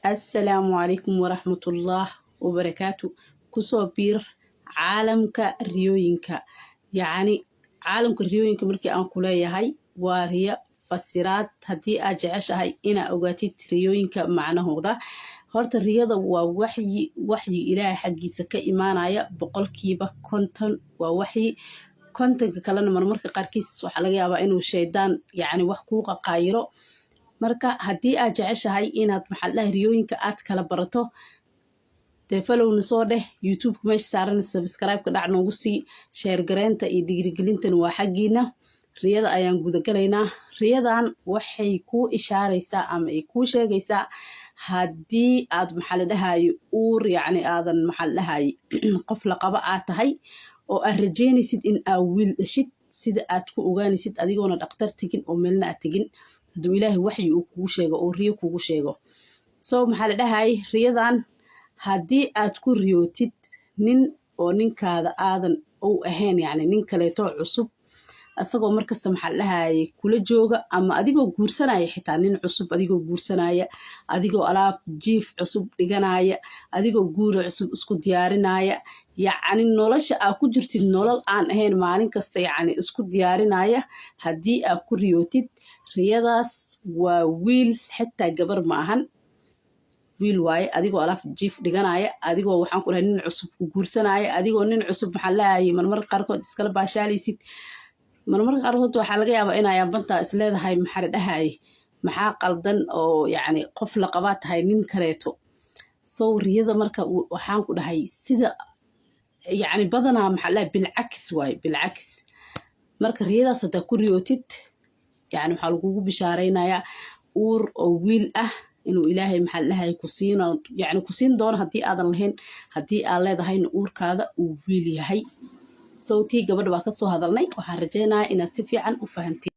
السلام عليكم ورحمة الله وبركاته. كسو بير عالمك ريوينكا، يعني عالمك ريوينكا مركي أنقلية هاي وهي فسيرات هدي أجعش هاي إنا أوقاتي ريوينكا معناه ده هورت الرياضة ووحي إلهي حقي سكا إيمانايا بقول كيبا كونتن ووحي كونتن كلنا مرمرك قاركيس وحلقة أبا إنه الشيطان يعني وحقوق قايرو marka haddii aad jeceshahay inaad maxallaha riyooyinka aad kala barato dee followna soo dheh youtube meesha saaran subscribe-ka dhac noogu sii share gareynta iyo dhiirigelintan waa xaggiina. Riyada ayaan gudagalaynaa. Riyadan waxay kuu ishaaraysaa ama ay kuu sheegaysaa haddii aad maxalladahayo uur yacni aadan maxallahayo qof la qaba aad tahay oo aad rajeynaysid in aad wiil dhashid sida aad ku ogaanaysid adigoona dhaqtar tegin oo meelna aad tegin hadduu ilaahay waxyi uu kugu sheego oo riyo kugu sheego. So maxaa la dhahay riyadan haddii aad ku riyootid nin oo ninkaada aadan u ahayn yacni nin kaleeto cusub asagoo markasta maxaa la dhahay kula jooga ama adigoo guursanaya xitaa nin cusub adigoo guursanaya adigoo alaab jiif cusub dhiganaya adigoo guura cusub isku diyaarinaya yacni nolosha aad ku jirtid nolol aan ahayn maalin kasta yacni isku diyaarinaya haddii aad ku riyootid riyadaas waa wiil xitaa gabar ma ahan wiil waaye adigoo alaaf jiif dhiganaya adigoo waxaan ku dhahay nin cusub ku guursanaya adigoo nin cusub maxaa la dhahay marmar qaarkood iskala baashaalaysid marmar qaarkood waxaa laga yaabaa inay bantaa is leedahay maxaa la dhahay maxaa qaldan oo yacni qof la qabaa tahay nin kaleeto. So riyada marka waxaan ku dhahay sida yacni badanaa maxaa la dhahay bilcakis waaye bilcakis marka riyadaas haddaa ku riyootid يعني waxaa lagugu bishaaraynayaa uur oo wiil ah inuu ilaahay maxaa la dhahay ku siin doono haddii aadan lahayn haddii aad leedahayna uurkaada uu wiil yahay. So tii gabadha baa ka soo hadalnay waxaan rajaynayaa inaad si fiican u fahantiin.